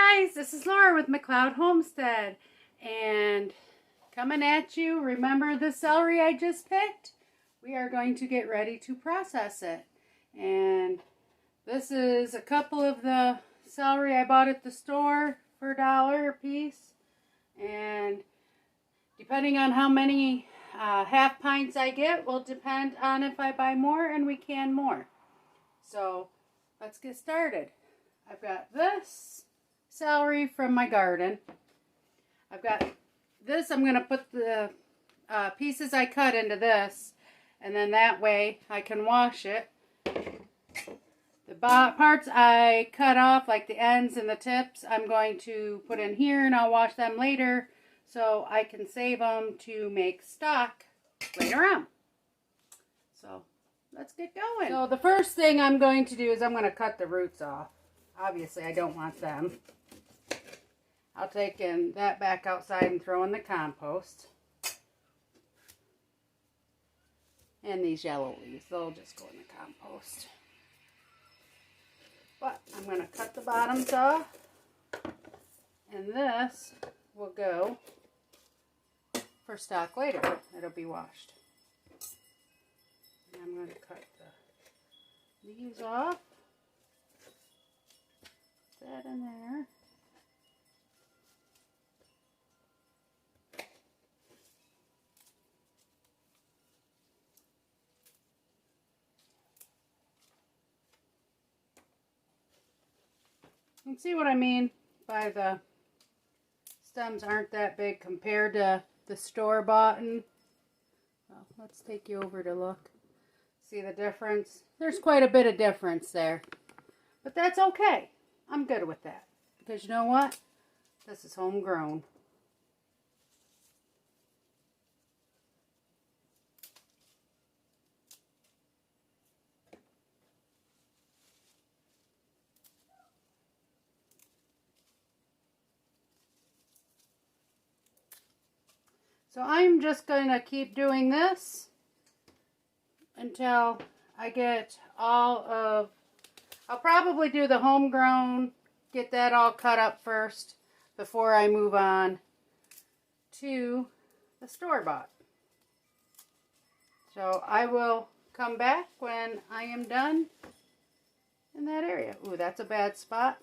guys, this is Laura with McLeod Homestead, and coming at you, remember the celery I just picked? We are going to get ready to process it, and this is a couple of the celery I bought at the store for $1 a piece, and depending on how many half pints I get will depend on if I buy more and we can more. So let's get started. I've got this celery from my garden. I've got this. I'm going to put the pieces I cut into this, and then that way I can wash it. The parts I cut off, like the ends and the tips, I'm going to put in here, and I'll wash them later so I can save them to make stock later on. So let's get going. So the first thing I'm going to do is I'm going to cut the roots off. Obviously, I don't want them. I'll take that back outside and throw in the compost. And these yellow leaves, they'll just go in the compost. But I'm going to cut the bottoms off. And this will go for stock later. It'll be washed. And I'm going to cut the leaves off. Put that in there. You can see what I mean by the stems aren't that big compared to the store-bought. Well, let's take you over to look. See the difference? There's quite a bit of difference there. But that's okay. I'm good with that. Because you know what? This is homegrown. So I'm just going to keep doing this until I get all of, I'll probably do the homegrown, get that all cut up first before I move on to the store-bought. So I will come back when I am done in that area. Ooh, that's a bad spot.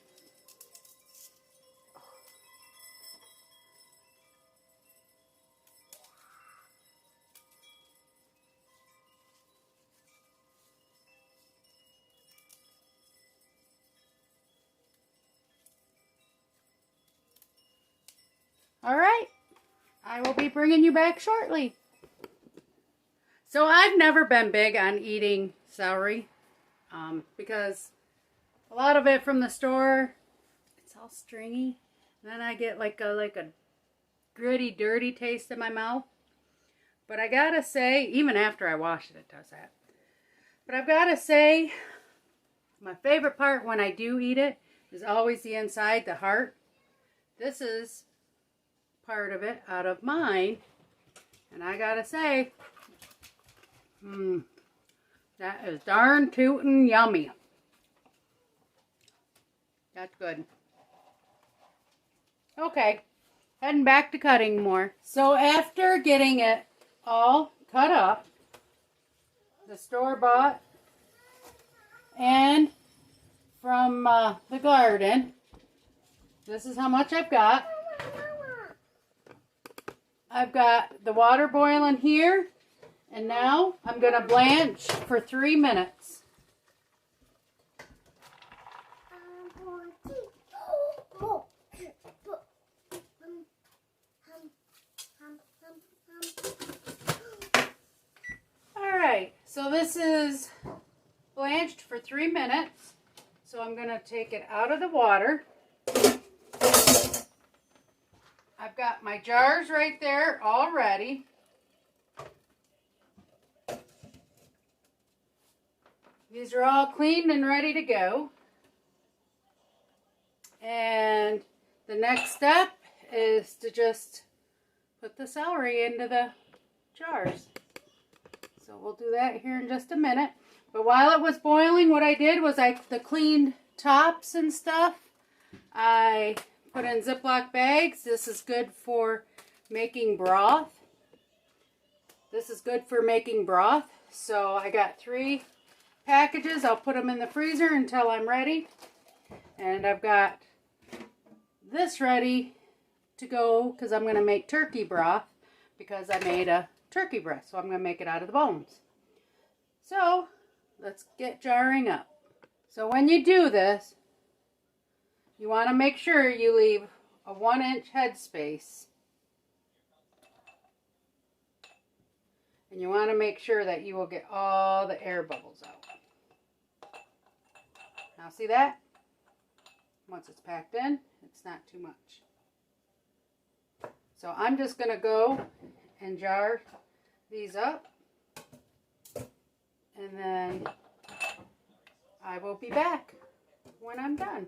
All right, I will be bringing you back shortly. So I've never been big on eating celery because a lot of it from the store, it's all stringy. And then I get like a gritty, dirty taste in my mouth. But I gotta say, even after I wash it, it does that. But I've gotta say, my favorite part when I do eat it is always the inside, the heart. This is part of it out of mine, and I gotta say, that is darn tootin' yummy. That's good. Okay, heading back to cutting more. So after getting it all cut up, the store-bought and from the garden, this is how much I've got. I've got the water boiling here, and now I'm going to blanch for 3 minutes. Alright, so this is blanched for 3 minutes, so I'm going to take it out of the water. I've got my jars right there all ready. These are all cleaned and ready to go. And the next step is to just put the celery into the jars. So we'll do that here in just a minute. But while it was boiling, what I did was the cleaned tops and stuff, I put in Ziploc bags. This is good for making broth. This is good for making broth. So I got 3 packages. I'll put them in the freezer until I'm ready. And I've got this ready to go because I'm going to make turkey broth because I made a turkey breast. So I'm going to make it out of the bones. So let's get jarring up. So when you do this, you want to make sure you leave a 1-inch headspace. And you want to make sure that you will get all the air bubbles out. Now see that? Once it's packed in, it's not too much. So I'm just going to go and jar these up. And then I will be back when I'm done.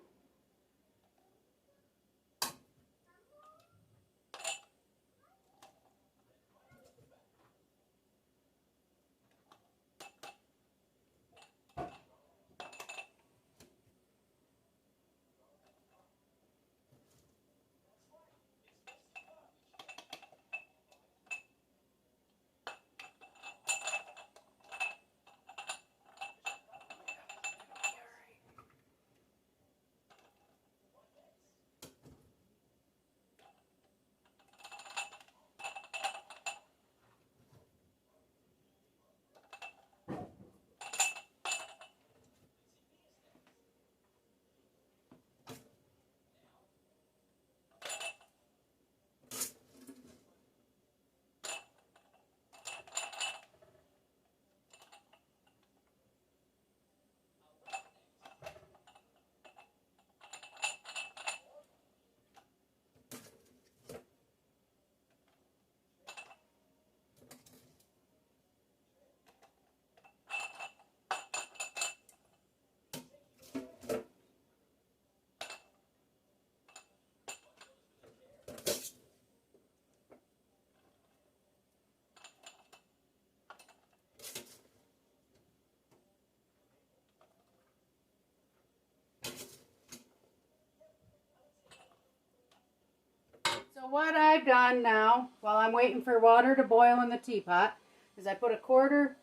So what I've done now, while I'm waiting for water to boil in the teapot, is I put a 1/4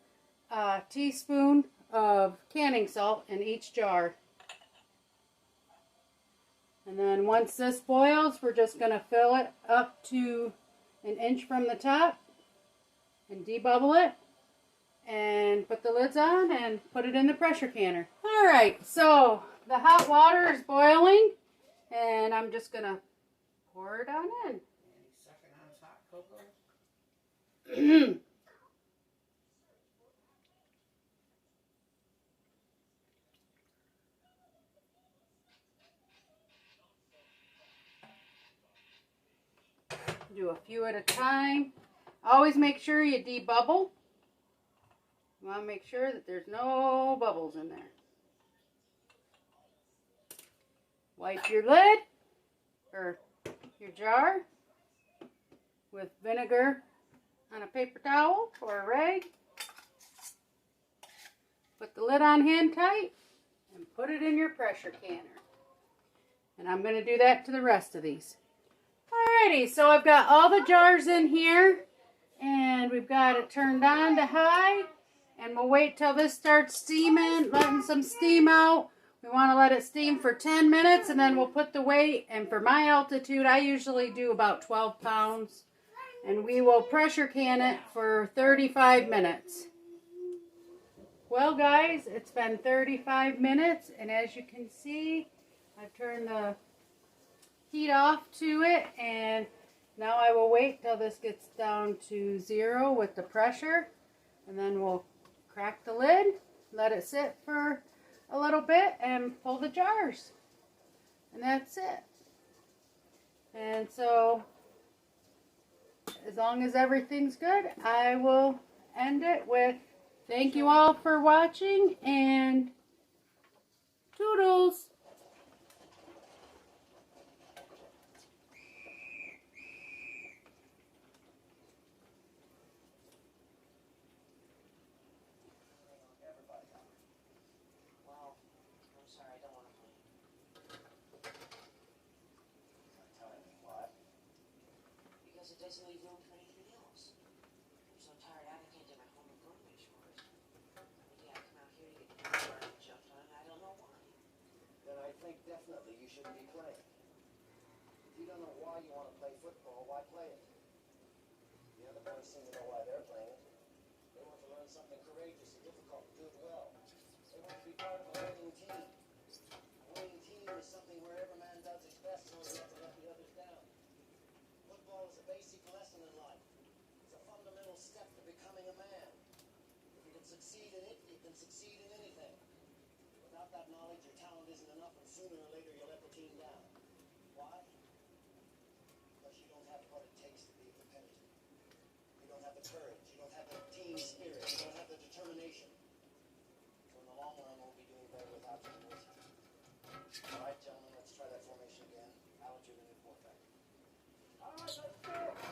teaspoon of canning salt in each jar. And then once this boils, we're just going to fill it up to 1 inch from the top and debubble it and put the lids on and put it in the pressure canner. Alright, so the hot water is boiling and I'm just going to pour it on in. Second ounce hot cocoa. Do a few at a time. Always make sure you debubble. You want to make sure that there's no bubbles in there. Wipe your lid or your jar with vinegar on a paper towel or a rag. Put the lid on hand tight and put it in your pressure canner. And I'm going to do that to the rest of these. Alrighty, so I've got all the jars in here and we've got it turned on to high and we'll wait till this starts steaming, letting some steam out. We want to let it steam for 10 minutes and then we'll put the weight, and for my altitude I usually do about 12 pounds, and we will pressure can it for 35 minutes. Well guys, it's been 35 minutes and as you can see I've turned the heat off to it, and now I will wait till this gets down to 0 with the pressure, and then we'll crack the lid, let it sit for a little bit and pull the jars, and that's it. And so as long as everything's good, I will end it with thank you all for watching and toodles. doesn't leave room for anything else. I'm so tired out I can't do my home improvement chores. Every day I come out here to get the garden jumped on, and I don't know why. Then I think definitely you shouldn't be playing. If you don't know why you want to play football, why play it? The other boys seem to know why they're playing it. They want to learn something courageous and difficult and do it well. They want to be part of a winning team. A winning team is something where every man does his best so he doesn't let the others down. Football is a basic lesson in life. It's a fundamental step to becoming a man. If you can succeed in it, you can succeed in anything. Without that knowledge, your talent isn't enough, and sooner or later you'll let the team down. Why? Because you don't have what it takes to be a competitor. You don't have the courage, you don't have the team spirit, you don't have the determination. So in the long run, we'll be doing better without you than with you. All right, gentlemen, let's try that formation again. Alex, you're the new quarterback. All right, let's go!